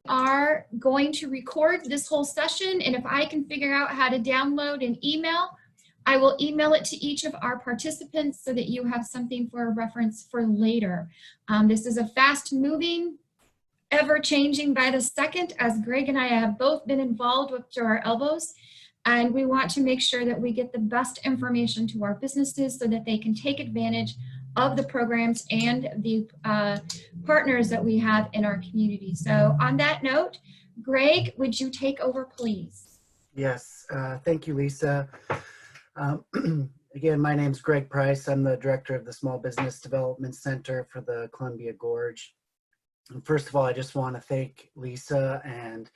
are going to record this whole session, and if I can figure out how to download an email, I will email it to each of our participants so that you have something for reference for later. This is a fast-moving, ever-changing by the second, as Greg and I have both been involved up to our elbows, and we want to make sure that we get the best information to our businesses so that they can take advantage of the programs and the partners that we have in our community. So on that note, Greg, would you take over, please? Yes, thank you, Lisa. Again, my name is Greg Price. I'm the director of the Small Business Development Center for the Columbia Gorge. And first of all, I just want to thank Lisa and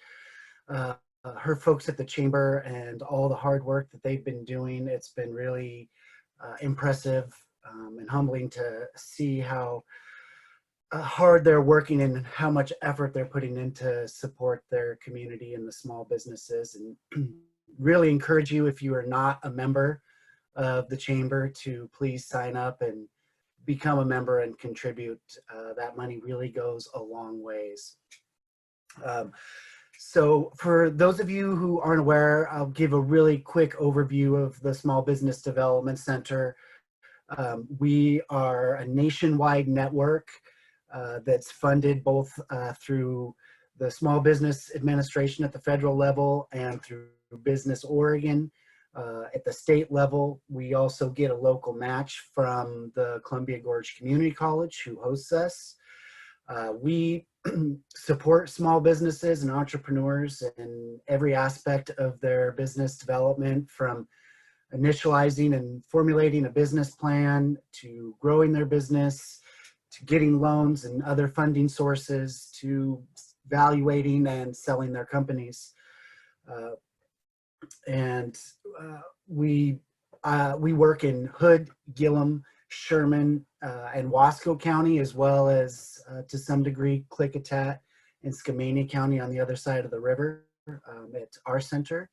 her folks at the Chamber and all the hard work that they've been doing. It's been really impressive and humbling to see how hard they're working and how much effort they're putting in to support their community and the small businesses. And really encourage you, if you are not a member of the Chamber, to please sign up and become a member and contribute. That money really goes a long ways. So for those of you who aren't aware, I'll give a really quick overview of the Small Business Development Center. We are a nationwide network that's funded both through the Small Business Administration at the federal level and through Business Oregon. At the state level, we also get a local match from the Columbia Gorge Community College, who hosts us. We support small businesses and entrepreneurs in every aspect of their business development, from initializing and formulating a business plan, to growing their business, to getting loans and other funding sources, to evaluating and selling their companies. We work in Hood, Gillum, Sherman, and Wasco County, as well as to some degree Klickitat and Skamania County on the other side of the river at our center.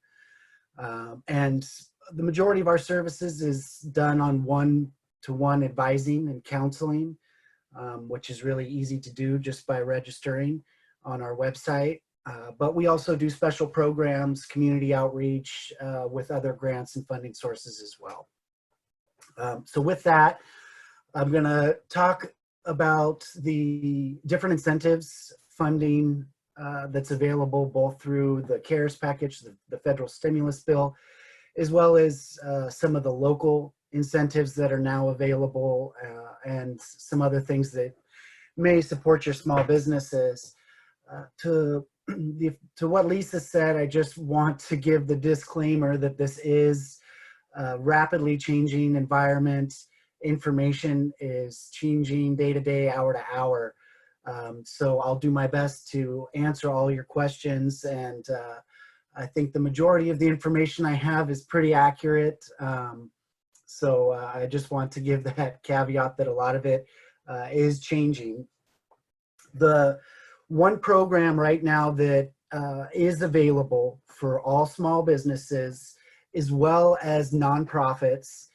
And the majority of our services is done on one-to-one advising and counseling, which is really easy to do just by registering on our website. But we also do special programs, community outreach with other grants and funding sources as well. So with that, I'm going to talk about the different incentives, funding that's available both through the CARES package, the federal stimulus bill, as well as some of the local incentives that are now available and some other things that may support your small businesses. To what Lisa said, I just want to give the disclaimer that this is a rapidly changing environment. Information is changing day to day, hour to hour. So I'll do my best to answer all your questions, and I think the majority of the information I have is pretty accurate. So I just want to give that caveat that a lot of it is changing. The one program right now that is available for all small businesses, as well as nonprofits,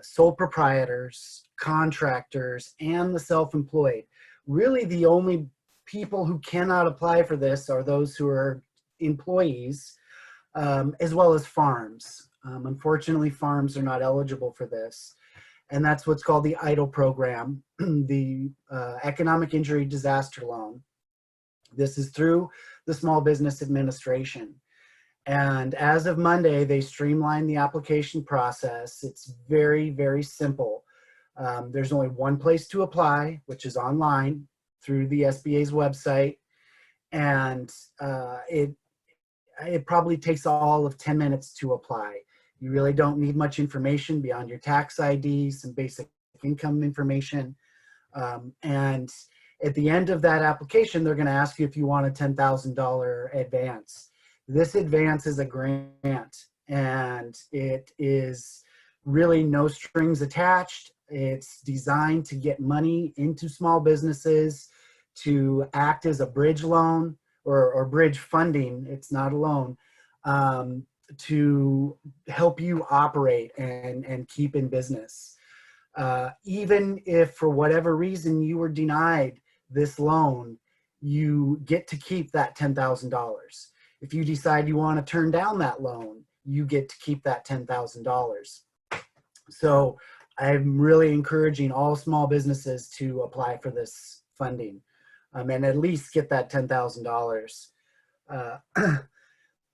sole proprietors, contractors, and the self-employed. Really, the only people who cannot apply for this are those who are employees, as well as farms. Unfortunately, farms are not eligible for this. And that's what's called the EIDL program, the Economic Injury Disaster Loan. This is through the Small Business Administration. And as of Monday, they streamlined the application process. It's very, very simple. There's only one place to apply, which is online through the SBA's website. And it probably takes all of 10 minutes to apply. You really don't need much information beyond your tax ID, some basic income information. And at the end of that application, they're going to ask you if you want a $10,000 advance. This advance is a grant, and it is really no strings attached. It's designed to get money into small businesses, to act as a bridge loan or bridge funding. It's not a loan, to help you operate and keep in business. Even if for whatever reason you were denied this loan, you get to keep that $10,000. If you decide you want to turn down that loan, you get to keep that $10,000. So I'm really encouraging all small businesses to apply for this funding, and at least get that $10,000.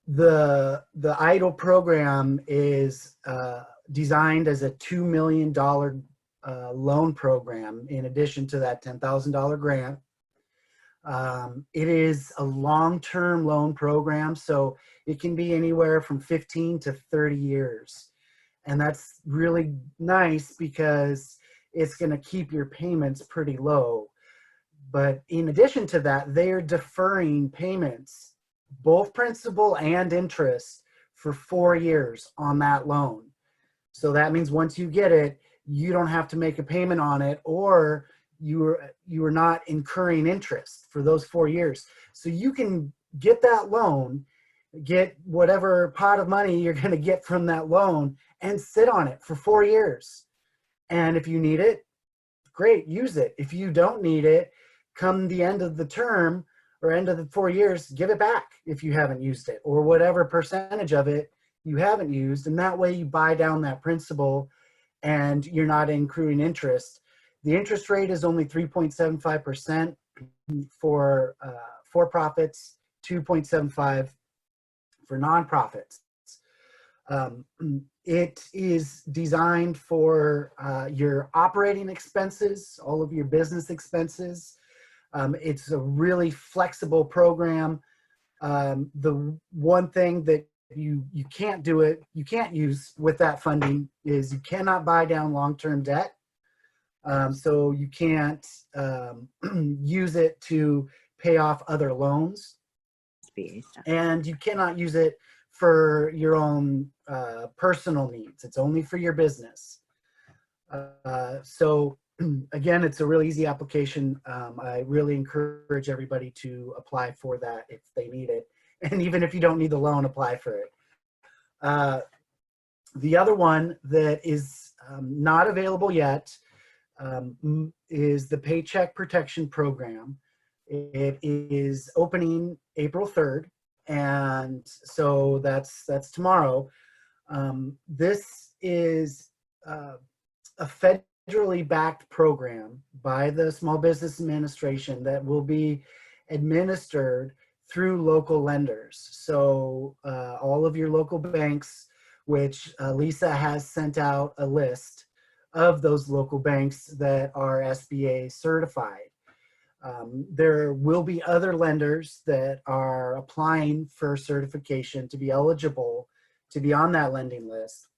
The EIDL program is designed as a $2 million loan program in addition to that $10,000 grant. It is a long-term loan program, so it can be anywhere from 15 to 30 years. And that's really nice because it's going to keep your payments pretty low. But in addition to that, they're deferring payments, both principal and interest, for 4 years on that loan. So that means once you get it, you don't have to make a payment on it, or you are not incurring interest for those 4 years. So you can get that loan, get whatever pot of money you're going to get from that loan, and sit on it for 4 years. And if you need it, great, use it. If you don't need it, come the end of the term or end of the 4 years, give it back if you haven't used it, or whatever percentage of it you haven't used. And that way you buy down that principal and you're not accruing interest. The interest rate is only 3.75% for for-profits, 2.75 for nonprofits. It is designed for your operating expenses, all of your business expenses. It's a really flexible program. The one thing that you can't use with that funding is you cannot buy down long-term debt. So you can't use it to pay off other loans. And you cannot use it for your own personal needs. It's only for your business. So again, it's a really easy application. I really encourage everybody to apply for that if they need it. And even if you don't need the loan, apply for it. The other one that is not available yet is the Paycheck Protection Program. It is opening April 3rd. And so that's tomorrow. This is a federally backed program by the Small Business Administration that will be administered through local lenders. So all of your local banks, which Lisa has sent out a list of those local banks that are SBA certified. There will be other lenders that are applying for certification to be eligible to be on that lending list.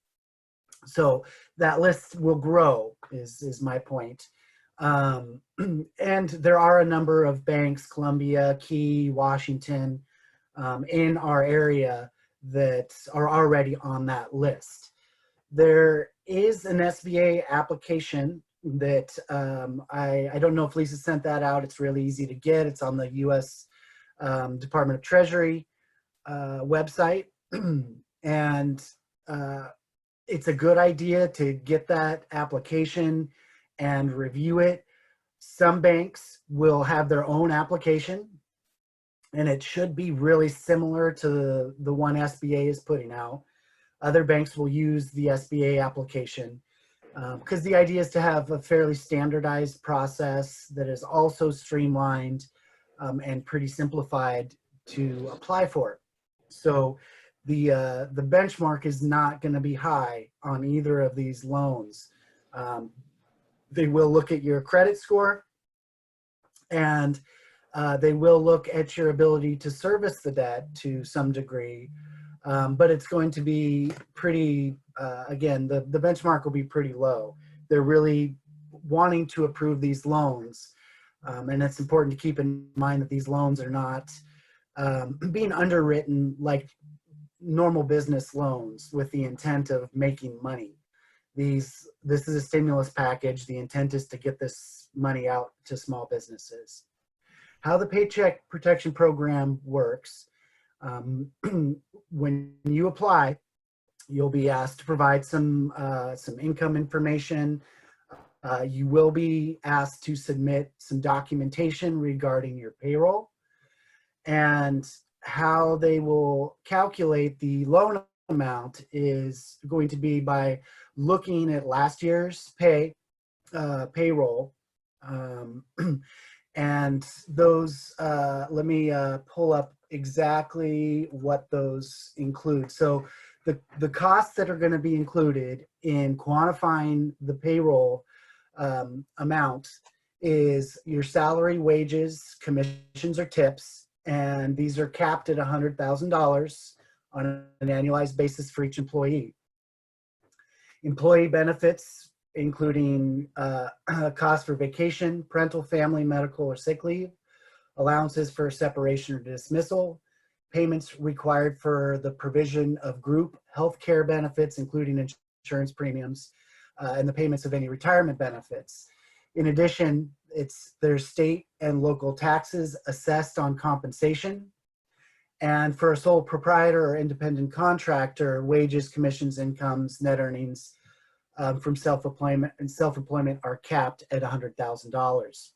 So that list will grow, is my point. And there are a number of banks, Columbia, Key, Washington, in our area that are already on that list. There is an SBA application that I don't know if Lisa sent that out. It's really easy to get. It's on the U.S. Department of Treasury website. And it's a good idea to get that application and review it. Some banks will have their own application, and it should be really similar to the one SBA is putting out. Other banks will use the SBA application because the idea is to have a fairly standardized process that is also streamlined and pretty simplified to apply for. So the benchmark is not going to be high on either of these loans. They will look at your credit score, and they will look at your ability to service the debt to some degree. But it's going to be pretty, again, the benchmark will be pretty low. They're really wanting to approve these loans. And it's important to keep in mind that these loans are not being underwritten like normal business loans with the intent of making money. This is a stimulus package. The intent is to get this money out to small businesses. How the Paycheck Protection Program works, when you apply, you'll be asked to provide some income information, You will be asked to submit some documentation regarding your payroll, and how they will calculate the loan amount is going to be by looking at last year's payroll. And those, let me pull up exactly what those include. So the costs that are going to be included in quantifying the payroll amount is your salary, wages, commissions, or tips, and these are capped at $100,000 on an annualized basis for each employee. Employee benefits, including costs for vacation, parental, family, medical, or sick leave, allowances for separation or dismissal, payments required for the provision of group health care benefits, including insurance premiums, and the payments of any retirement benefits. In addition, there's state and local taxes assessed on compensation. And for a sole proprietor or independent contractor, wages, commissions, incomes, net earnings from self-employment are capped at $100,000.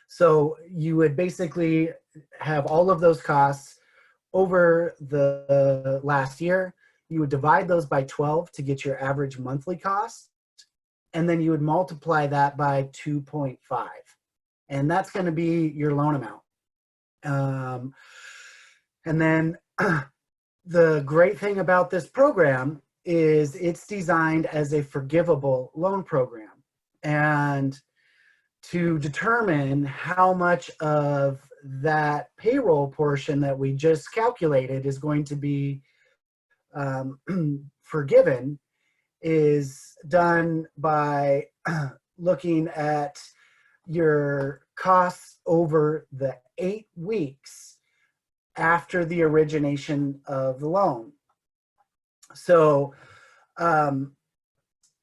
So you would basically have all of those costs over the last year. You would divide those by 12 to get your average monthly cost, and then you would multiply that by 2.5, and that's going to be your loan amount. And then the great thing about this program is it's designed as a forgivable loan program. And to determine how much of that payroll portion that we just calculated is going to be forgiven is done by looking at your costs over the 8 weeks after the origination of the loan. So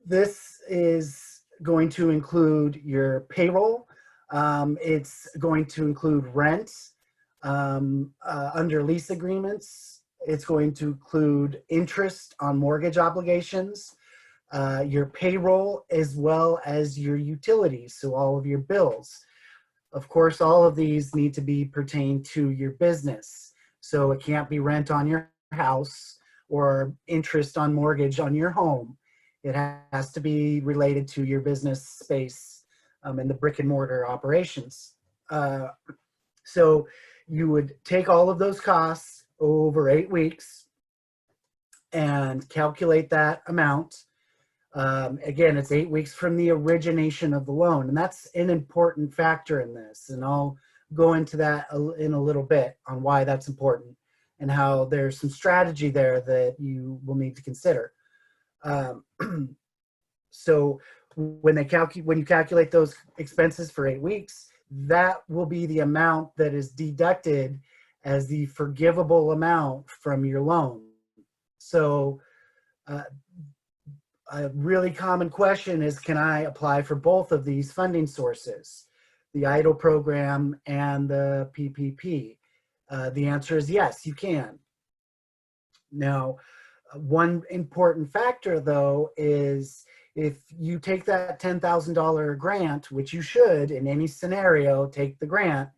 this is going to include your payroll. It's going to include rent under lease agreements. It's going to include interest on mortgage obligations, your payroll, as well as your utilities, so all of your bills. Of course, all of these need to be pertained to your business. So it can't be rent on your house or interest on mortgage on your home. It has to be related to your business space and the brick and mortar operations. So you would take all of those costs over 8 weeks and calculate that amount. Again, it's 8 weeks from the origination of the loan, and that's an important factor in this. And I'll go into that in a little bit on why that's important and how there's some strategy there that you will need to consider. So when you calculate those expenses for 8 weeks, that will be the amount that is deducted as the forgivable amount from your loan. So a really common question is, can I apply for both of these funding sources, the EIDL program and the PPP? The answer is yes, you can. Now, one important factor, though, is if you take that $10,000 grant, which you should in any scenario take the grant,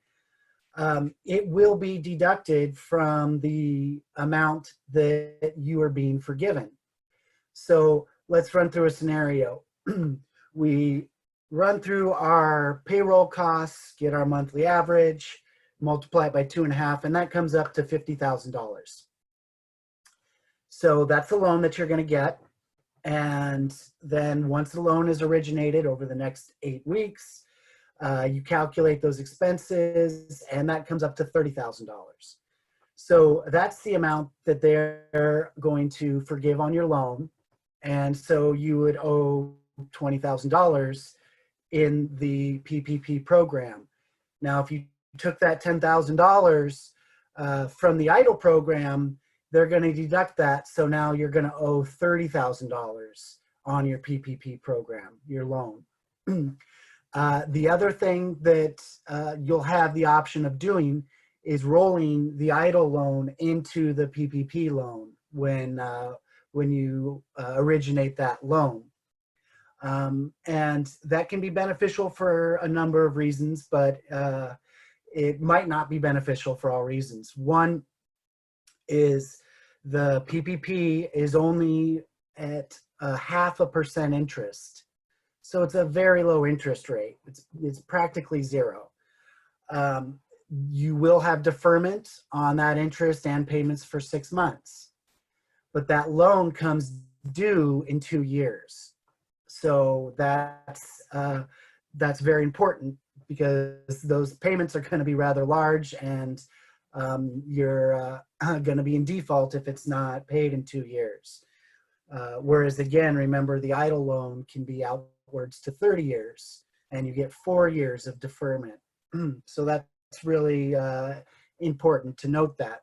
it will be deducted from the amount that you are being forgiven. So let's run through a scenario. We run through our payroll costs, get our monthly average, multiply it by 2.5, and that comes up to $50,000. So that's the loan that you're going to get. And then once the loan is originated over the next 8 weeks, you calculate those expenses, and that comes up to $30,000. So that's the amount that they're going to forgive on your loan. And so you would owe $20,000 in the PPP program. Now, if you took that $10,000 from the EIDL program, they're going to deduct that. So now you're going to owe $30,000 on your PPP program, your loan. The other thing that you'll have the option of doing is rolling the EIDL loan into the PPP loan when you originate that loan. And that can be beneficial for a number of reasons, but it might not be beneficial for all reasons. One is the PPP is only at 0.5% interest. So it's a very low interest rate. It's practically zero. You will have deferment on that interest and payments for 6 months, but that loan comes due in 2 years. So that's very important because those payments are going to be rather large, and you're going to be in default if it's not paid in 2 years. Whereas again, remember the EIDL loan can be outwards to 30 years, and you get 4 years of deferment. So that's really important to note that.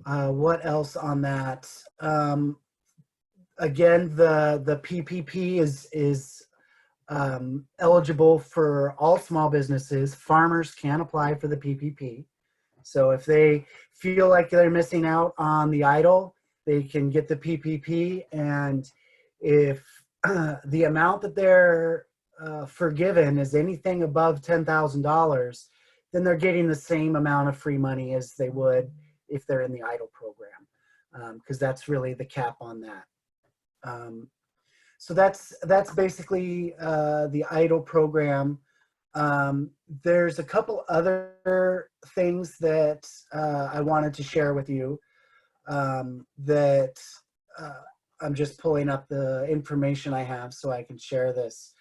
What else on that? Again, the PPP is eligible for all small businesses. Farmers can apply for the PPP. So if they feel like they're missing out on the EIDL, they can get the PPP. And if the amount that they're forgiven is anything above $10,000, then they're getting the same amount of free money as they would if they're in the EIDL program, because that's really the cap on that. So that's basically the EIDL program. There's a couple other things that I wanted to share with you that I'm just pulling up the information I have so I can share this.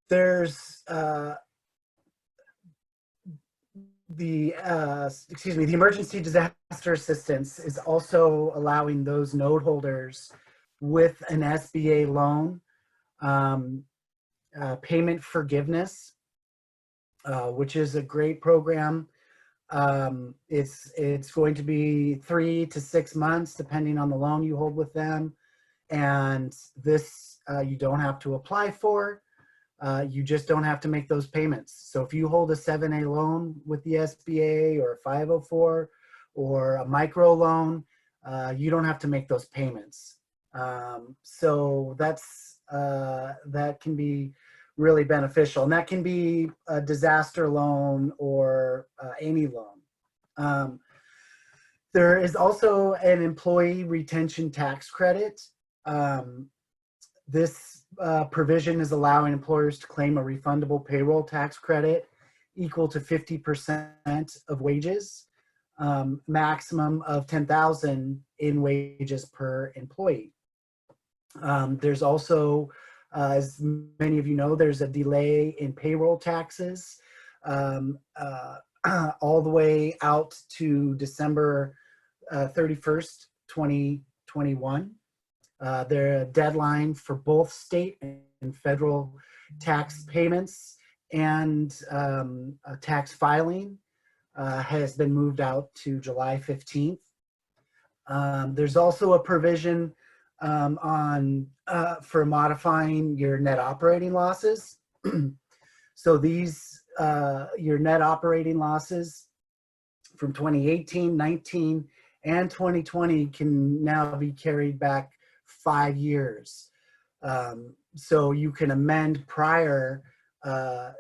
There's the emergency disaster assistance is also allowing those note holders with an SBA loan payment forgiveness, which is a great program. It's going to be 3 to 6 months depending on the loan you hold with them, and this you don't have to apply for. You just don't have to make those payments. So if you hold a 7A loan with the SBA or a 504 or a micro loan, you don't have to make those payments. So that can be really beneficial, and that can be a disaster loan or any loan. There is also an employee retention tax credit. This provision is allowing employers to claim a refundable payroll tax credit equal to 50% of wages, maximum of $10,000 in wages per employee. There's also, as many of you know, there's a delay in payroll taxes all the way out to December 31st, 2021. Their deadline for both state and federal tax payments and tax filing has been moved out to July 15th. There's also a provision for modifying your net operating losses. So these, your net operating losses from 2018, 19, and 2020 can now be carried back 5 years. So you can amend prior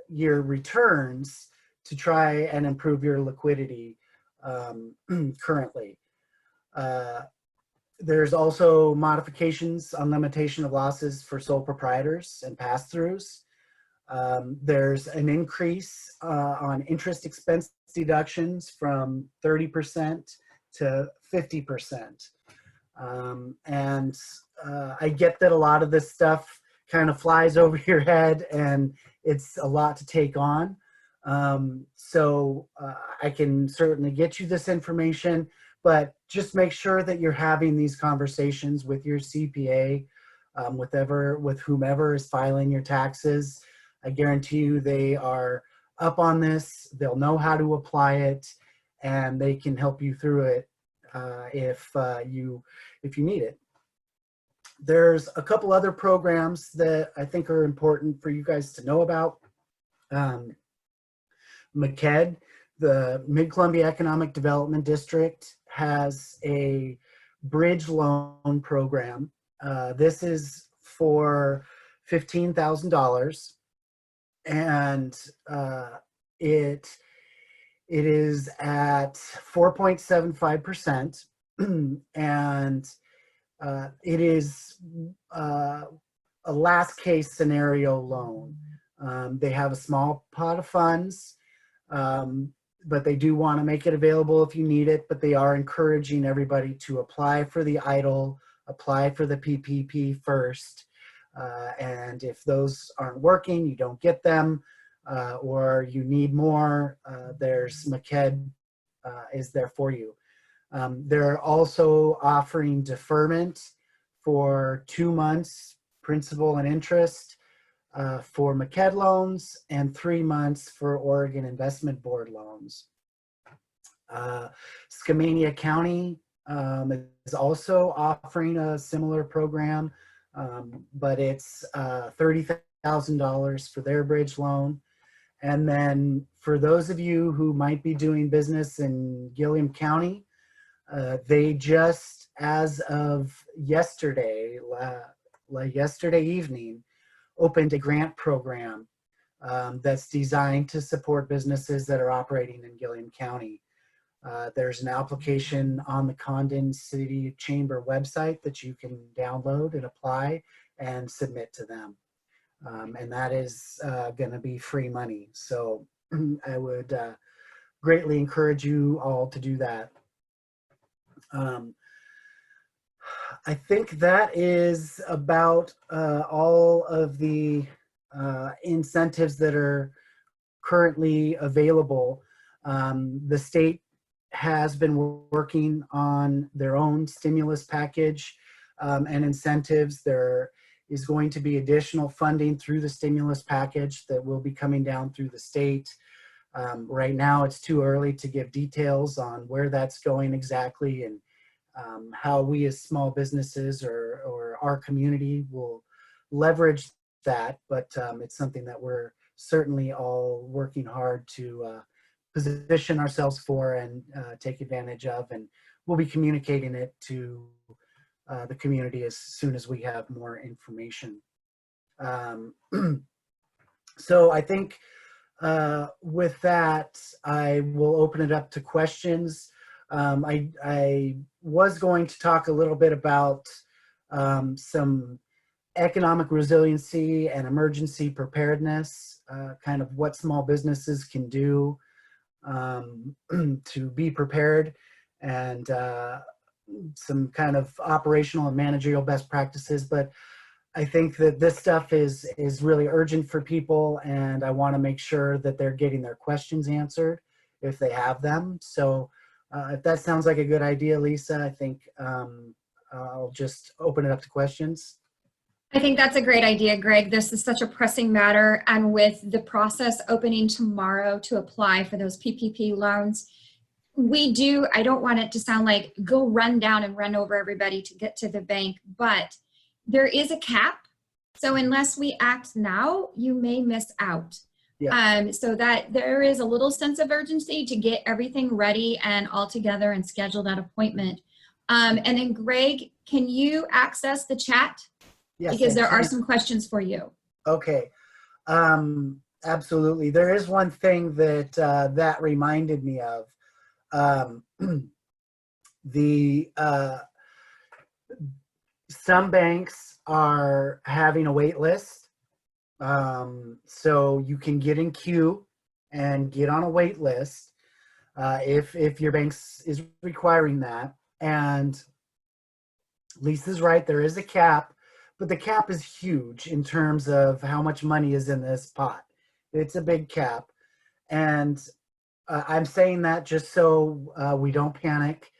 year returns to try and improve your liquidity currently. There's also modifications on limitation of losses for sole proprietors and pass-throughs. There's an increase on interest expense deductions from 30% to 50%. And I get that a lot of this stuff kind of flies over your head and it's a lot to take on. So I can certainly get you this information, but just make sure that you're having these conversations with your CPA, with whomever is filing your taxes. I guarantee you they are up on this, they'll know how to apply it, and they can help you through it if you need it. There's a couple other programs that I think are important for you guys to know about. MCED, the Mid-Columbia Economic Development District, has a bridge loan program. This is for $15,000, and it is at 4.75%, and it is a last case scenario loan. They have a small pot of funds, but they do want to make it available if you need it, but they are encouraging everybody to apply for the EIDL, apply for the PPP first. And if those aren't working, you don't get them, or you need more, there's MCED is there for you. They're also offering deferment for 2 months, principal and interest, for MCED loans, and 3 months for Oregon Investment Board loans. Skamania County is also offering a similar program, but it's $30,000 for their bridge loan. And then for those of you who might be doing business in Gilliam County, they just, as of yesterday, like yesterday evening, opened a grant program that's designed to support businesses that are operating in Gilliam County. There's an application on the Condon City Chamber website that you can download and apply and submit to them. And that is going to be free money. So I would greatly encourage you all to do that. I think that is about all of the incentives that are currently available. The state has been working on their own stimulus package and incentives. There is going to be additional funding through the stimulus package that will be coming down through the state. Right now, it's too early to give details on where that's going exactly, and how we as small businesses or our community will leverage that, but it's something that we're certainly all working hard to position ourselves for and take advantage of, and we'll be communicating it to the community as soon as we have more information. So I think with that, I will open it up to questions. I was going to talk a little bit about some economic resiliency and emergency preparedness, kind of what small businesses can do to be prepared, and some kind of operational and managerial best practices. But I think that this stuff is really urgent for people, and I want to make sure that they're getting their questions answered if they have them. So if that sounds like a good idea, Lisa, I think I'll just open it up to questions. I think that's a great idea, Greg. This is such a pressing matter, and with the process opening tomorrow to apply for those PPP loans, I don't want it to sound like go run down and run over everybody to get to the bank, but there is a cap. So unless we act now, you may miss out. Yeah. So that there is a little sense of urgency to get everything ready and all together and schedule that appointment. And then Greg, can you access the chat? Yes, because there are some questions for you. Okay. Absolutely. There is one thing that that reminded me of. Some banks are having a wait list. So you can get in queue and get on a wait list if your bank is requiring that. And Lisa's right, there is a cap, but the cap is huge in terms of how much money is in this pot. It's a big cap. And I'm saying that just so we don't panic.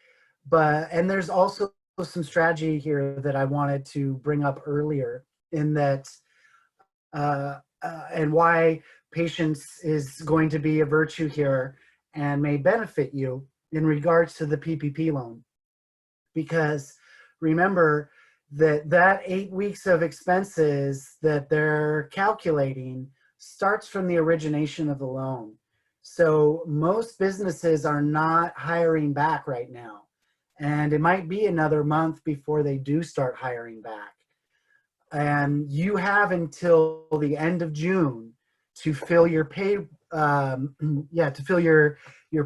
And there's also some strategy here that I wanted to bring up earlier, in that and why patience is going to be a virtue here and may benefit you in regards to the PPP loan. Because remember that 8 weeks of expenses that they're calculating starts from the origination of the loan. So most businesses are not hiring back right now. and it might be another month before they do start hiring back. And you have until the end of June to fill your to fill your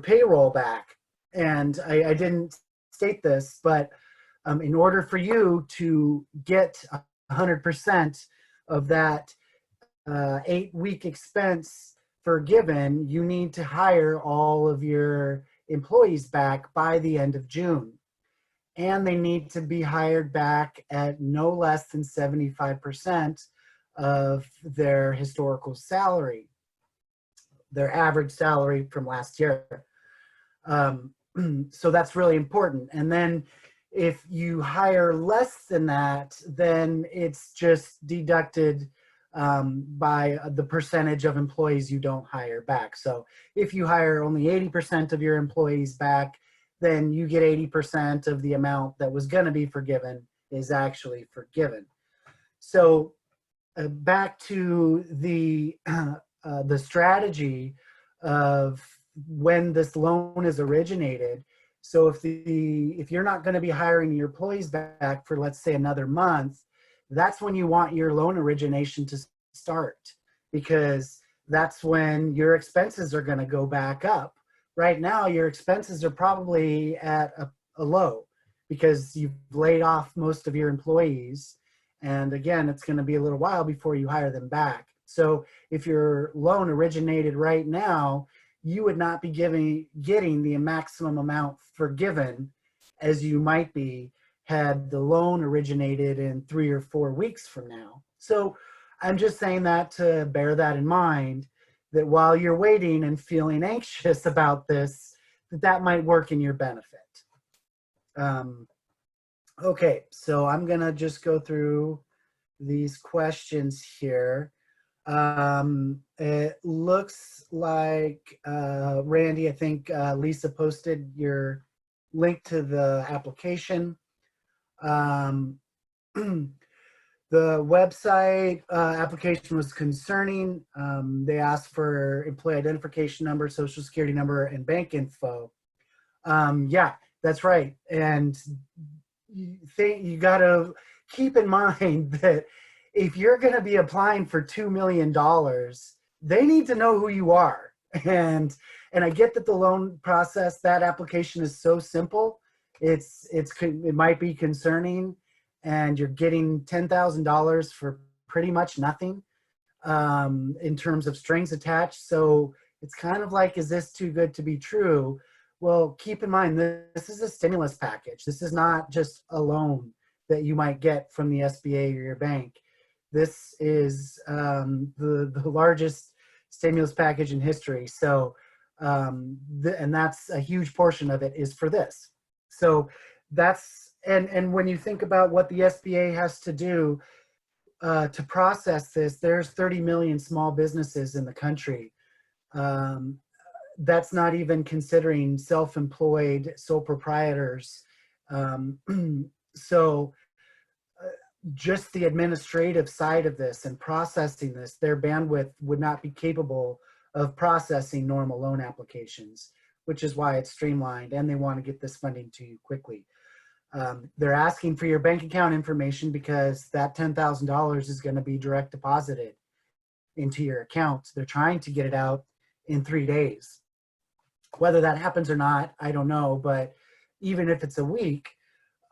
payroll back. And I didn't state this, but in order for you to get 100% of that 8-week expense forgiven, you need to hire all of your employees back by the end of June. And they need to be hired back at no less than 75% of their historical salary, their average salary from last year. So that's really important. And then if you hire less than that, then it's just deducted by the percentage of employees you don't hire back. So if you hire only 80% of your employees back, then you get 80% of the amount that was going to be forgiven is actually forgiven. So back to the strategy of when this loan is originated. So if you're not going to be hiring your employees back for, let's say, another month, that's when you want your loan origination to start, because that's when your expenses are going to go back up. Right now, your expenses are probably at a low because you've laid off most of your employees. And again, it's going to be a little while before you hire them back. So if your loan originated right now, you would not be getting the maximum amount forgiven as you might be had the loan originated in 3 or 4 weeks from now. So I'm just saying that to bear that in mind, that while you're waiting and feeling anxious about this, that might work in your benefit. Okay, so I'm gonna just go through these questions here. It looks like, Randy, I think Lisa posted your link to the application. The website application was concerning. They asked for employee identification number, social security number, and bank info. Yeah, that's right. And you got to keep in mind that if you're going to be applying for $2 million, they need to know who you are. And I get that the loan process, that application is so simple. It might be concerning, and you're getting $10,000 for pretty much nothing in terms of strings attached. So it's kind of like, is this too good to be true? Well, keep in mind, this is a stimulus package. This is not just a loan that you might get from the SBA or your bank. This is the largest stimulus package in history. So, and that's a huge portion of it is for this. So that's, and when you think about what the SBA has to do to process this, there's 30 million small businesses in the country. That's not even considering self-employed sole proprietors. So just the administrative side of this and processing this, their bandwidth would not be capable of processing normal loan applications, which is why it's streamlined, and they want to get this funding to you quickly. They're asking for your bank account information because that $10,000 is going to be direct deposited into your account. They're trying to get it out in 3 days. Whether that happens or not, I don't know, but even if it's a week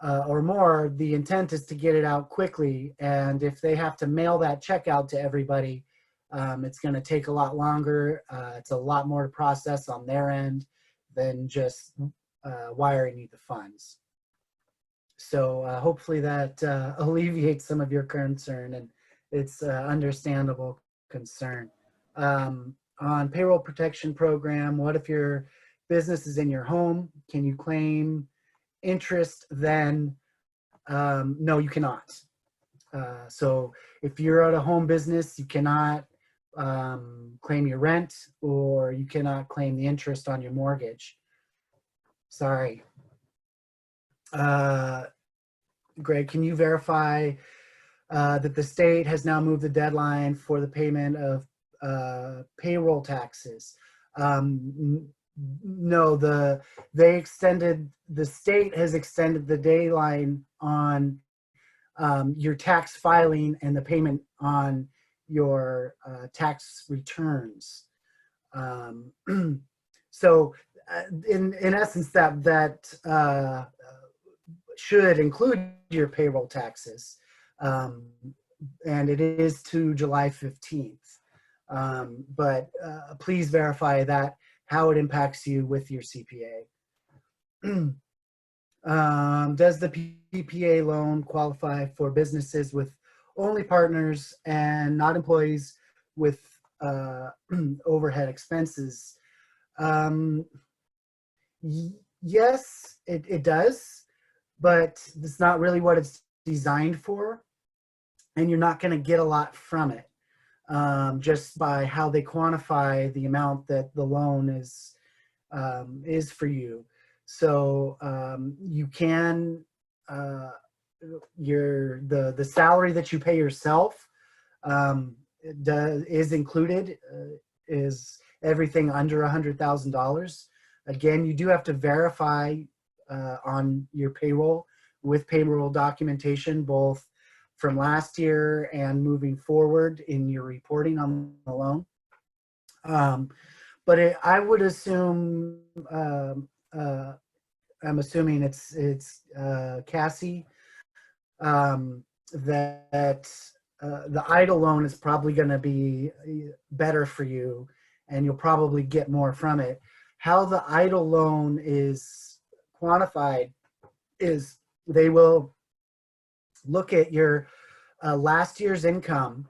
or more, the intent is to get it out quickly. And if they have to mail that check out to everybody, it's going to take a lot longer. It's a lot more to process on their end than just wiring you the funds. So hopefully that alleviates some of your concern, and it's understandable concern. On payroll protection program, what if your business is in your home? Can you claim interest then? No, you cannot. So if you're at a home business, you cannot claim your rent, or you cannot claim the interest on your mortgage. Sorry. Greg, can you verify that the state has now moved the deadline for the payment of payroll taxes? No, the state has extended the deadline on your tax filing and the payment on your tax returns. Um, so, in essence, that should include your payroll taxes, and it is to July 15th. But please verify that how it impacts you with your CPA. Does the PPA loan qualify for businesses with only partners and not employees with overhead expenses? Yes, it does, but it's not really what it's designed for, and you're not going to get a lot from it just by how they quantify the amount that the loan is for you. So you can the salary that you pay yourself is included, is everything under $100,000. Again, you do have to verify on your payroll with payroll documentation, both from last year and moving forward in your reporting on the loan. But I would assume, I'm assuming it's Cassie, that the EIDL loan is probably going to be better for you, and you'll probably get more from it. How the EIDL loan is quantified is they will look at your last year's income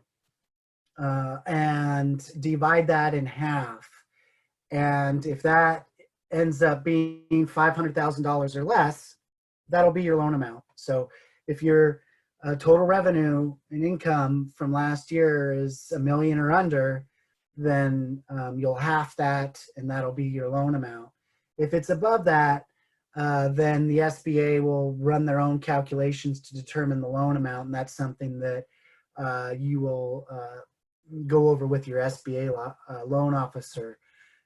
and divide that in half. And if that ends up being $500,000 or less, that'll be your loan amount. So if your total revenue and income from last year is $1 million or under, then you'll half that, and that'll be your loan amount. If it's above that, then the SBA will run their own calculations to determine the loan amount, and that's something that you will go over with your SBA loan officer.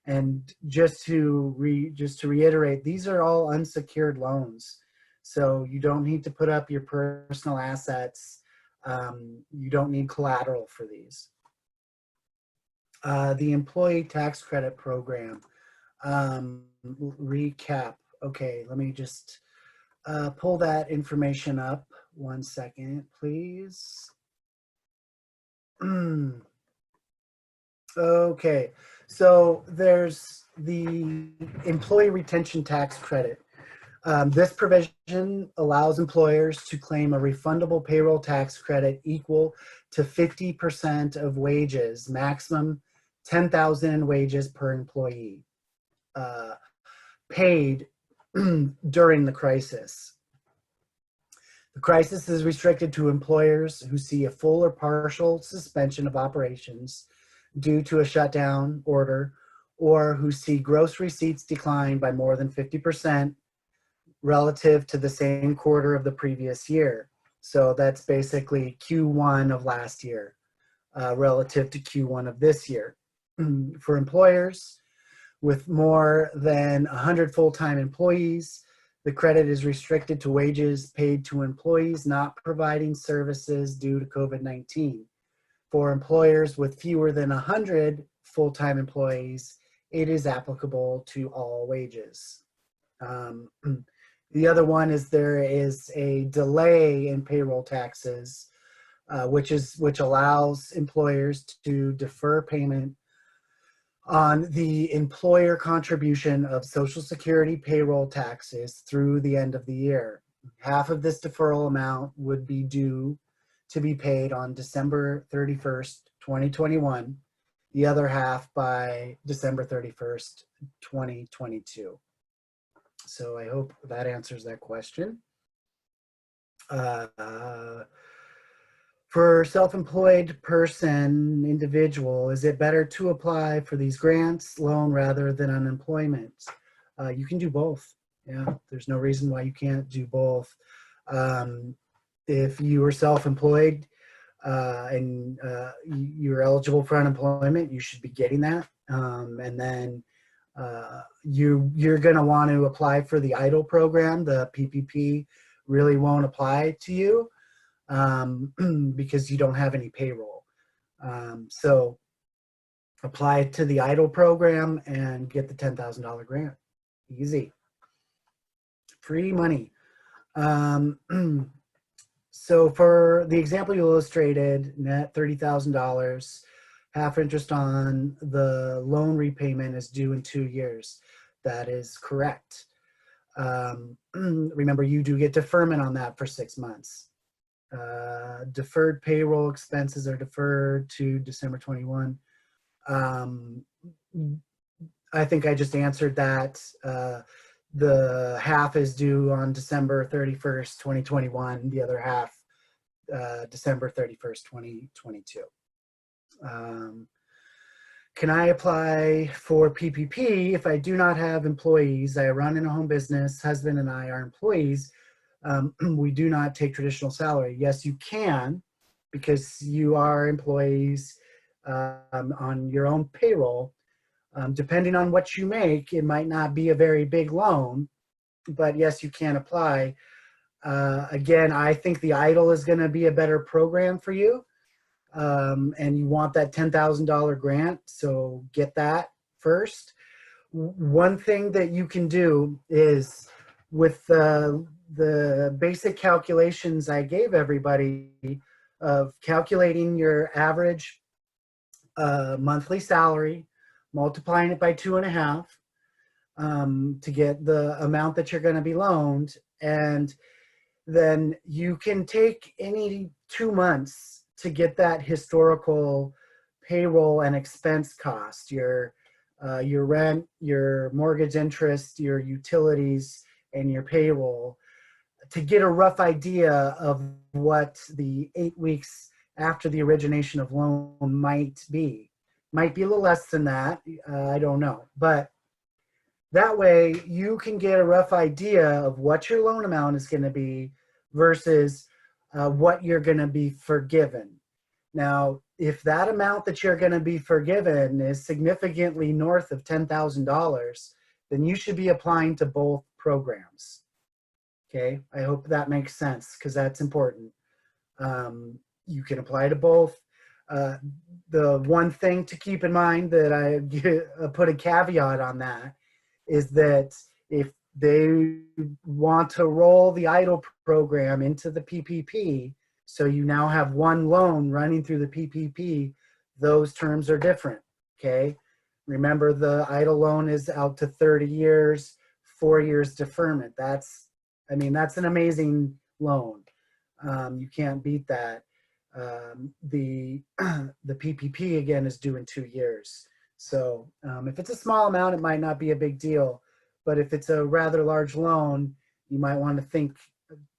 And just to reiterate, these are all unsecured loans, so you don't need to put up your personal assets. You don't need collateral for these. The Employee Tax Credit Program recap. Okay, let me just pull that information up. 1 second, please. Okay, so there's the Employee Retention Tax Credit. This provision allows employers to claim a refundable payroll tax credit equal to 50% of wages, maximum $10,000 in wages per employee, paid during the crisis. The crisis is restricted to employers who see a full or partial suspension of operations due to a shutdown order, or who see gross receipts decline by more than 50% relative to the same quarter of the previous year. So that's basically Q1 of last year relative to Q1 of this year. For employers with more than 100 full-time employees, the credit is restricted to wages paid to employees not providing services due to COVID-19. For employers with fewer than 100 full-time employees, it is applicable to all wages. The other one is there is a delay in payroll taxes, which allows employers to defer payment on the employer contribution of Social Security payroll taxes through the end of the year. Half of this deferral amount would be due to be paid on December 31st, 2021, the other half by December 31st, 2022. So I hope that answers that question. For self-employed person, individual, is it better to apply for these grants, loan, rather than unemployment? You can do both. Yeah, there's no reason why you can't do both. If you are self-employed and you're eligible for unemployment, you should be getting that. And then You're going to want to apply for the EIDL program. The PPP really won't apply to you because you don't have any payroll. So apply to the EIDL program and get the $10,000 grant. Easy. Free money. So for the example you illustrated, net $30,000, half interest on the loan repayment is due in 2 years. That is correct. Remember, you do get deferment on that for 6 months. Deferred payroll expenses are deferred to December 21. I think I just answered that. The half is due on December 31st, 2021. The other half, December 31st, 2022. Can I apply for PPP if I do not have employees? I run in a home business. Husband and I are employees. We do not take traditional salary. Yes, you can, because you are employees on your own payroll. Depending on what you make, it might not be a very big loan, but yes, you can apply. Again, I think the EIDL is going to be a better program for you, and you want that $10,000 grant, so get that first. One thing that you can do is, with the basic calculations I gave everybody of calculating your average monthly salary, multiplying it by 2.5 to get the amount that you're going to be loaned, and then you can take any 2 months to get that historical payroll and expense cost, your rent, your mortgage interest, your utilities, and your payroll, to get a rough idea of what the 8 weeks after the origination of loan might be. Might be a little less than that, I don't know. But that way you can get a rough idea of what your loan amount is going to be versus what you're going to be forgiven. Now, if that amount that you're going to be forgiven is significantly north of $10,000, then you should be applying to both programs. Okay, I hope that makes sense, because that's important. You can apply to both. The one thing to keep in mind that I put a caveat on that is that if they want to roll the EIDL program into the PPP, so you now have one loan running through the PPP, those terms are different, okay? Remember, the EIDL loan is out to 30 years, 4 years deferment. That's an amazing loan. You can't beat that. The PPP, again, is due in 2 years. So if it's a small amount, it might not be a big deal. But if it's a rather large loan, you might want to think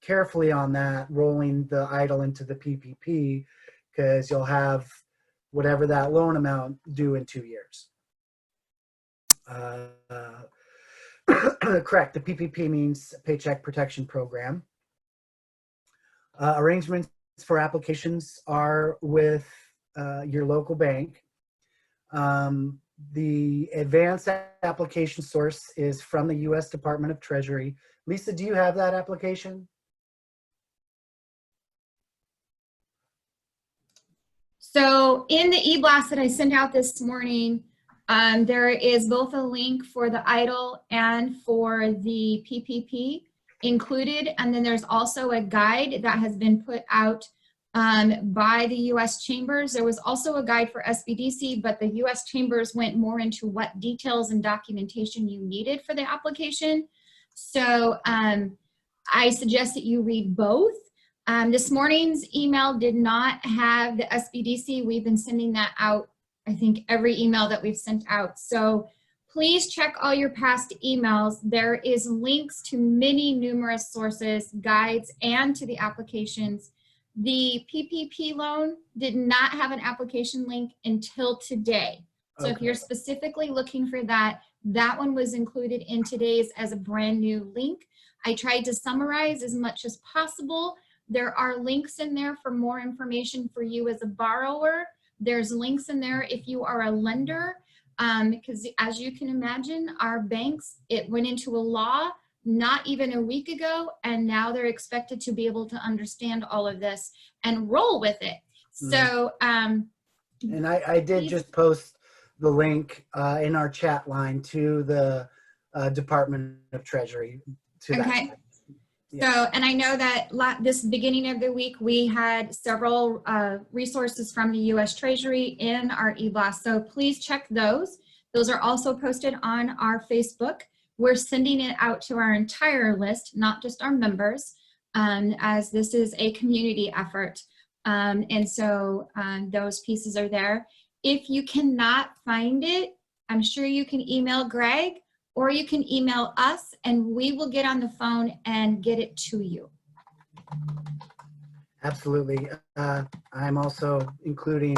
carefully on that, rolling the EIDL into the PPP, because you'll have whatever that loan amount due in 2 years. Correct. The PPP means Paycheck Protection Program. Arrangements for applications are with your local bank. The advanced application source is from the U.S. Department of Treasury. Lisa, do you have that application? So in the e-blast that I sent out this morning, there is both a link for the EIDL and for the PPP included. And then there's also a guide that has been put out by the U.S. Chambers. There was also a guide for SBDC, but the U.S. Chambers went more into what details and documentation you needed for the application. So I suggest that you read both. This morning's email did not have the SBDC. We've been sending that out, I think, every email that we've sent out. So please check all your past emails. There is links to many numerous sources, guides, and to the applications. The PPP loan did not have an application link until today. So if you're specifically looking for that, that one was included in today's as a brand new link. I tried to summarize as much as possible. There are links in there for more information for you as a borrower. There's links in there if you are a lender. because as you can imagine, our banks, it went into a law not even a week ago, and now they're expected to be able to understand all of this and roll with it. So, and I did just post the link in our chat line to the Department of Treasury to that okay. site. So, and I know that this beginning of the week, we had several resources from the U.S. Treasury in our e-blast. So please check those. Those are also posted on our Facebook. We're sending it out to our entire list, not just our members, as this is a community effort. And so those pieces are there. If you cannot find it, I'm sure you can email Greg, or you can email us and we will get on the phone and get it to you. Absolutely. I'm also including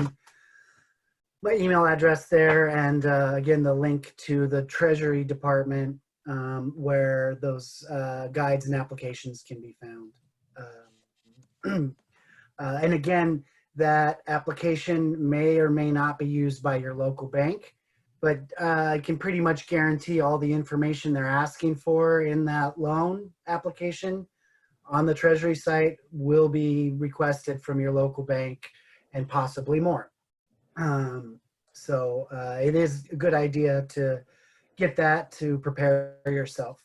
my email address there, and again, the link to the Treasury Department where those guides and applications can be found. And again, that application may or may not be used by your local bank, but I can pretty much guarantee all the information they're asking for in that loan application on the Treasury site will be requested from your local bank and possibly more. So it is a good idea to get that to prepare yourself.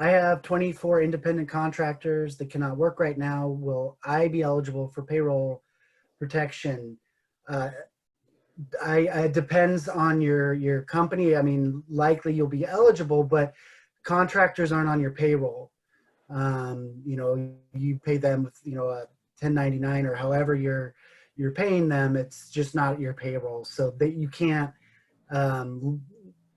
I have 24 independent contractors that cannot work right now. Will I be eligible for payroll protection? It depends on your company. I mean, likely you'll be eligible, but contractors aren't on your payroll. You know, you pay them with, you know, a 1099 or however you're paying them. It's just not your payroll, so that you can't.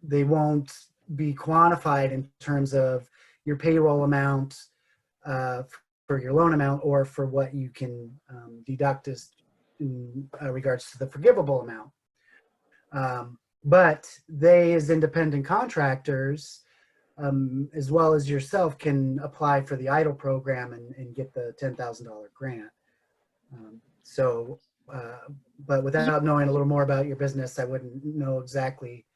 They won't be quantified in terms of your payroll amount for your loan amount, or for what you can deduct as in regards to the forgivable amount. But they, as independent contractors, as well as yourself, can apply for the EIDL program and get the $10,000 grant. But without knowing a little more about your business, I wouldn't know exactly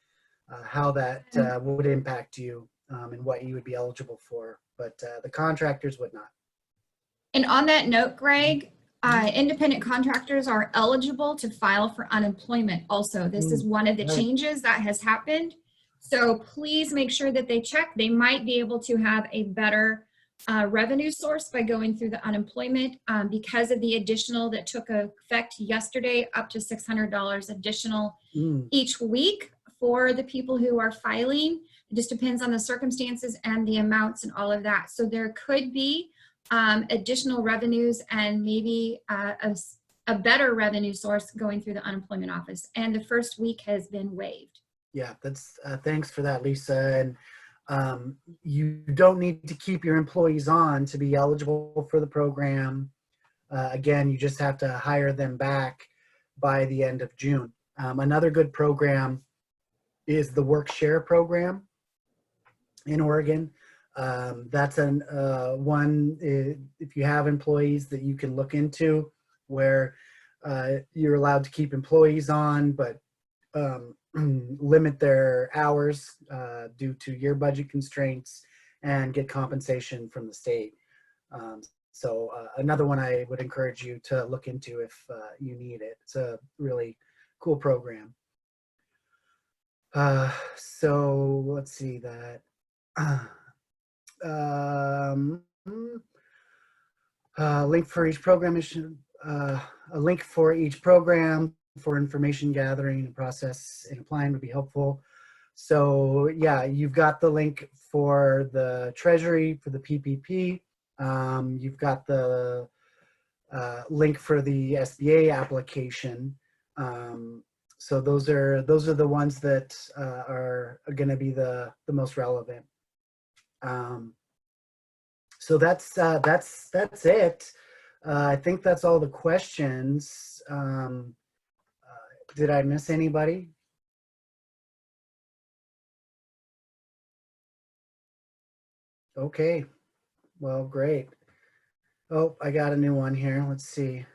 how that would impact you and what you would be eligible for. But the contractors would not. And on that note, Greg, independent contractors are eligible to file for unemployment also. This is one of the changes that has happened. So please make sure that they check. They might be able to have a better revenue source by going through the unemployment because of the additional that took effect yesterday, up to $600 additional each week for the people who are filing. It just depends on the circumstances and the amounts and all of that. So there could be additional revenues and maybe a better revenue source going through the unemployment office. And the first week has been waived. Yeah, that's thanks for that, Lisa. And you don't need to keep your employees on to be eligible for the program. Again, you just have to hire them back by the end of June. Another good program is the Work Share program in Oregon. That's one, if you have employees, that you can look into, where you're allowed to keep employees on, but limit their hours due to your budget constraints, and get compensation from the state. So another one I would encourage you to look into if you need it. It's a really cool program. So let's see that. Link for each program issue, a link for each program for information gathering and process and applying would be helpful. So yeah, you've got the link for the Treasury for the PPP. You've got the link for the SBA application. So those are the ones that are going to be the most relevant. So that's it. I think that's all the questions. Did I miss anybody? Okay, well, great. Oh, I got a new one here. Let's see.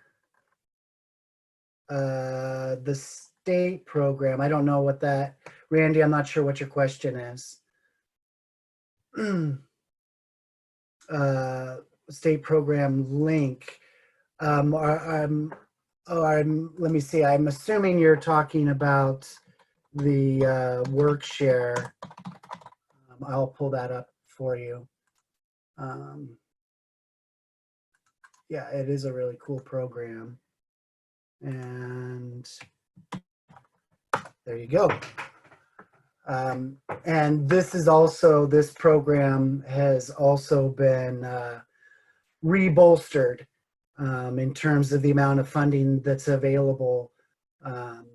state program. I don't know what that, Randy, I'm not sure what your question is. State program link. Let me see. I'm assuming you're talking about the work share. I'll pull that up for you. Yeah, it is a really cool program. And there you go. And this program has also been rebolstered in terms of the amount of funding that's available. And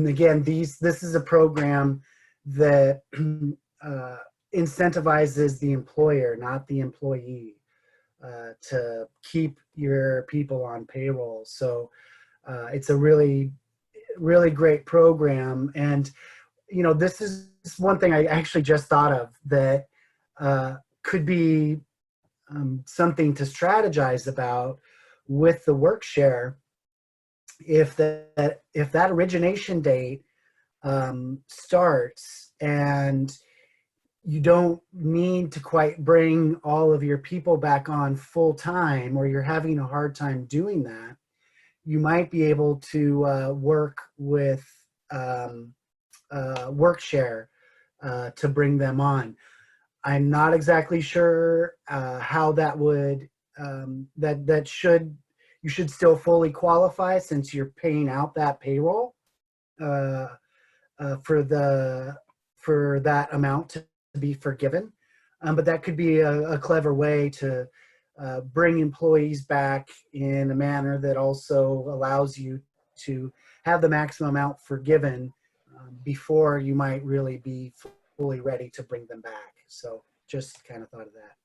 again, this is a program that incentivizes the employer, not the employee, to keep your people on payroll. So it's a really great program. And, you know, this is one thing I actually just thought of that could be something to strategize about with the work share. If that origination date starts and you don't need to quite bring all of your people back on full time, or you're having a hard time doing that, you might be able to work with work share to bring them on. I'm not exactly sure how that would, you should still fully qualify since you're paying out that payroll for that amount to be forgiven. But that could be a clever way to bring employees back in a manner that also allows you to have the maximum amount forgiven before you might really be fully ready to bring them back. So just kind of thought of that.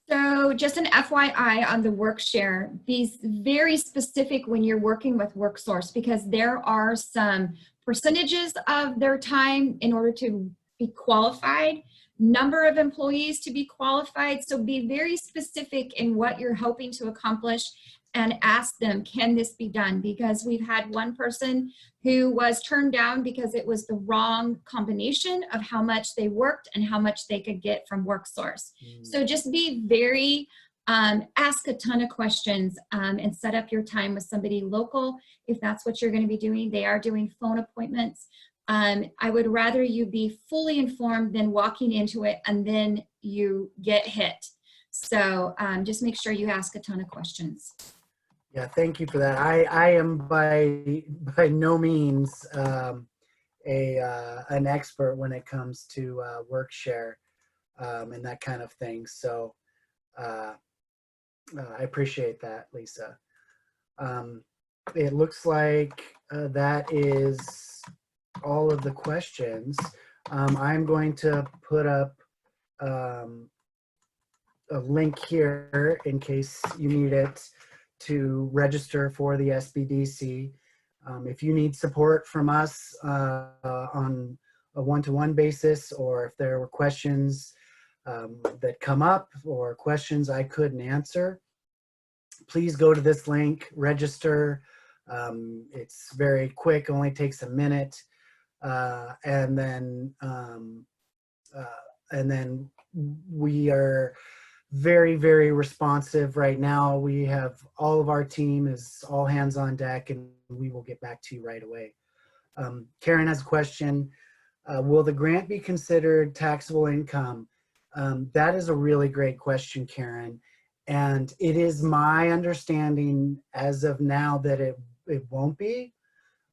So just an FYI on the work share, be very specific when you're working with WorkSource, because there are some percentages of their time in order to be qualified, number of employees to be qualified. So be very specific in what you're hoping to accomplish and ask them, can this be done? Because we've had one person who was turned down because it was the wrong combination of how much they worked and how much they could get from WorkSource. So just be very, ask a ton of questions and set up your time with somebody local if that's what you're going to be doing. They are doing phone appointments. I would rather you be fully informed than walking into it and then you get hit. So just make sure you ask a ton of questions. Yeah, thank you for that. I am by no means an expert when it comes to work share and that kind of thing. So I appreciate that, Lisa. It looks like that is all of the questions. I'm going to put up a link here in case you need it to register for the SBDC. If you need support from us on a one-to-one basis, or if there were questions that come up or questions I couldn't answer, please go to this link, register. It's very quick, only takes a minute. And then we are very, very responsive right now. We have all of our team is all hands on deck, and we will get back to you right away. Karen has a question. Will the grant be considered taxable income? That is a really great question, Karen. And it is my understanding as of now that it won't be.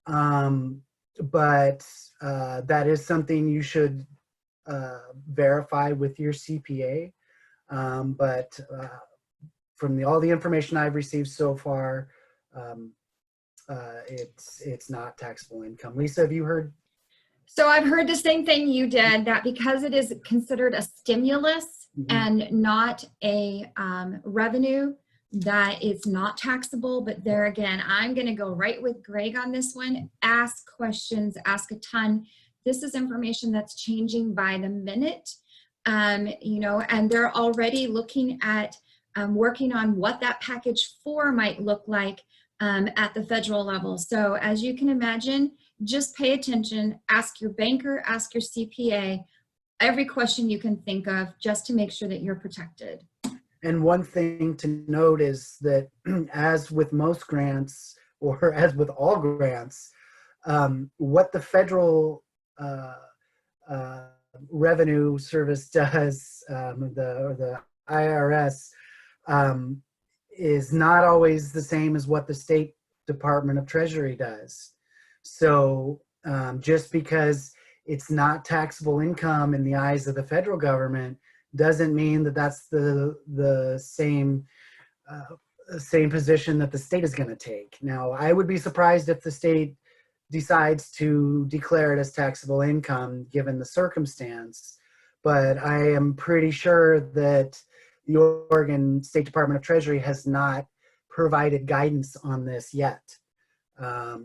But that is something you should verify with your CPA. But from all the information I've received so far, it's not taxable income. Lisa, have you heard? So I've heard the same thing you did, that because it is considered a stimulus and not a revenue, that it's not taxable. But there again, I'm going to go right with Greg on this one. Ask questions, ask a ton. This is information that's changing by the minute. You know, and they're already looking at working on what that package 4 might look like at the federal level. So as you can imagine, just pay attention, ask your banker, ask your CPA, every question you can think of just to make sure that you're protected. And one thing to note is that as with most grants, or as with all grants, what the federal revenue service does, the IRS, is not always the same as what the State Department of Treasury does. So just because it's not taxable income in the eyes of the federal government doesn't mean that that's the same position that the state is going to take. Now, I would be surprised if the state decides to declare it as taxable income given the circumstance, but I am pretty sure that the Oregon State Department of Treasury has not provided guidance on this yet.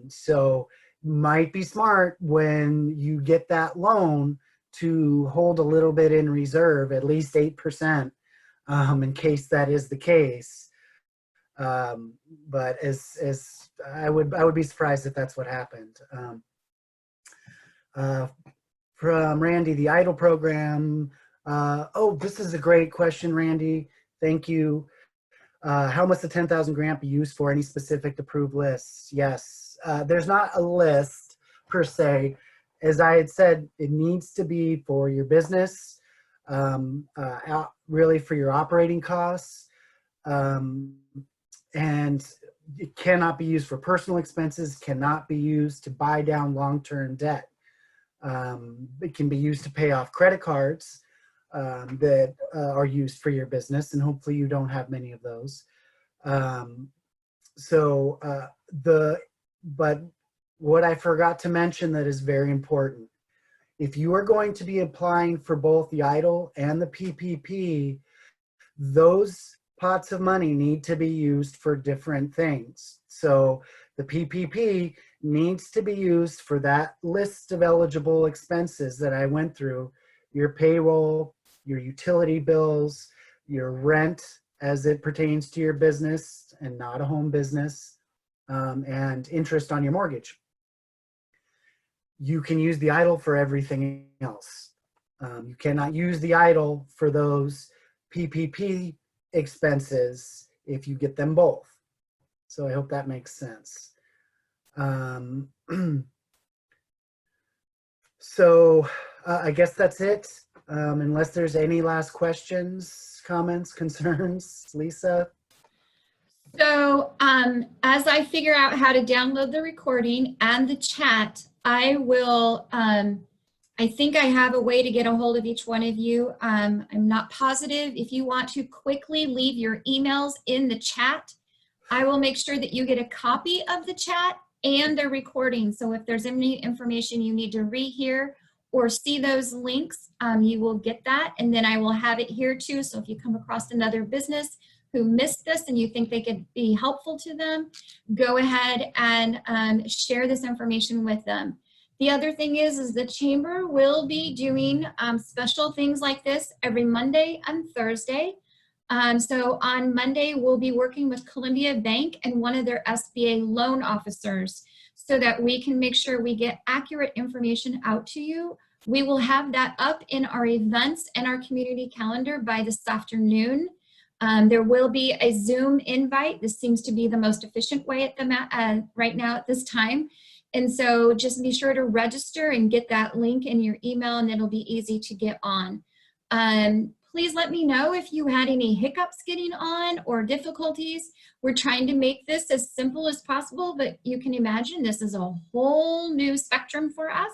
So might be smart when you get that loan to hold a little bit in reserve, at least 8%, in case that is the case. But as I would be surprised if that's what happened. From Randy, the EIDL program. Oh, this is a great question, Randy. Thank you. How must the 10,000 grant be used for? Any specific approved lists? Yes. There's not a list per se. As I had said, it needs to be for your business, really for your operating costs, and it cannot be used for personal expenses, cannot be used to buy down long-term debt. It can be used to pay off credit cards that are used for your business, and hopefully you don't have many of those. But what I forgot to mention that is very important, if you are going to be applying for both the EIDL and the PPP, those pots of money need to be used for different things. So the PPP needs to be used for that list of eligible expenses that I went through: your payroll, your utility bills, your rent as it pertains to your business and not a home business, and interest on your mortgage. You can use the EIDL for everything else. You cannot use the EIDL for those PPP expenses if you get them both. So I hope that makes sense. So I guess that's it. Unless there's any last questions, comments, concerns, Lisa? So as I figure out how to download the recording and the chat, I will, I think I have a way to get a hold of each one of you. I'm not positive. If you want to quickly leave your emails in the chat, I will make sure that you get a copy of the chat and the recording. So if there's any information you need to rehear or see those links, you will get that. And then I will have it here too. So if you come across another business who missed this and you think they could be helpful to them, go ahead and share this information with them. The other thing is the Chamber will be doing special things like this every Monday and Thursday. So on Monday, we'll be working with Columbia Bank and one of their SBA loan officers so that we can make sure we get accurate information out to you. We will have that up in our events and our community calendar by this afternoon. There will be a Zoom invite. This seems to be the most efficient way at the right now at this time. And so just be sure to register and get that link in your email, and it'll be easy to get on. Please let me know if you had any hiccups getting on or difficulties. We're trying to make this as simple as possible, but you can imagine this is a whole new spectrum for us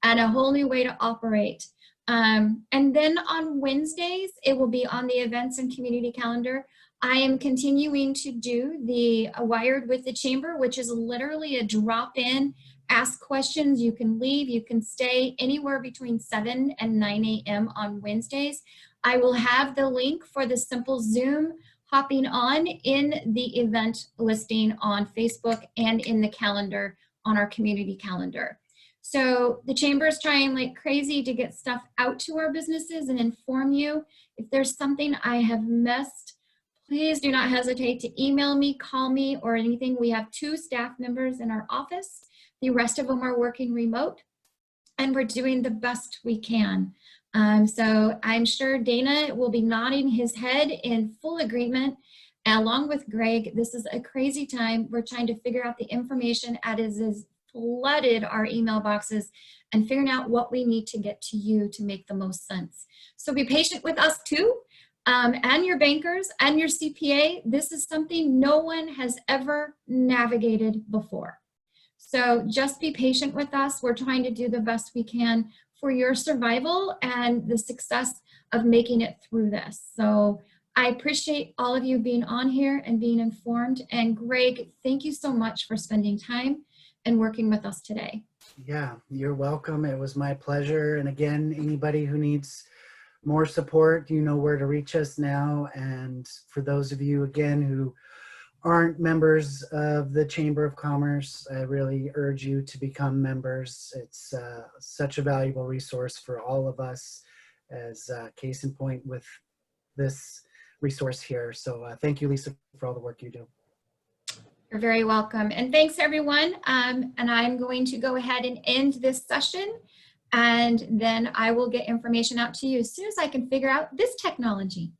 and a whole new way to operate. And then on Wednesdays, it will be on the events and community calendar. I am continuing to do the Wired with the Chamber, which is literally a drop-in, ask questions. You can leave, you can stay anywhere between 7 and 9 a.m. on Wednesdays. I will have the link for the simple Zoom hopping on in the event listing on Facebook and in the calendar on our community calendar. So the Chamber is trying like crazy to get stuff out to our businesses and inform you. If there's something I have missed, please do not hesitate to email me, call me, or anything. We have 2 staff members in our office. The rest of them are working remote, and we're doing the best we can. So I'm sure Dana will be nodding his head in full agreement. Along with Greg, this is a crazy time. We're trying to figure out the information as is flooded our email boxes and figuring out what we need to get to you to make the most sense. So be patient with us too, and your bankers and your CPA. This is something no one has ever navigated before. So just be patient with us. We're trying to do the best we can for your survival and the success of making it through this. So I appreciate all of you being on here and being informed. And Greg, thank you so much for spending time and working with us today. Yeah, you're welcome. It was my pleasure. And again, anybody who needs more support, you know where to reach us now. And for those of you, again, who aren't members of the Chamber of Commerce, I really urge you to become members. It's such a valuable resource for all of us, as case in point with this resource here. So thank you, Lisa, for all the work you do. You're very welcome. And thanks, everyone. And I'm going to go ahead and end this session, and then I will get information out to you as soon as I can figure out this technology.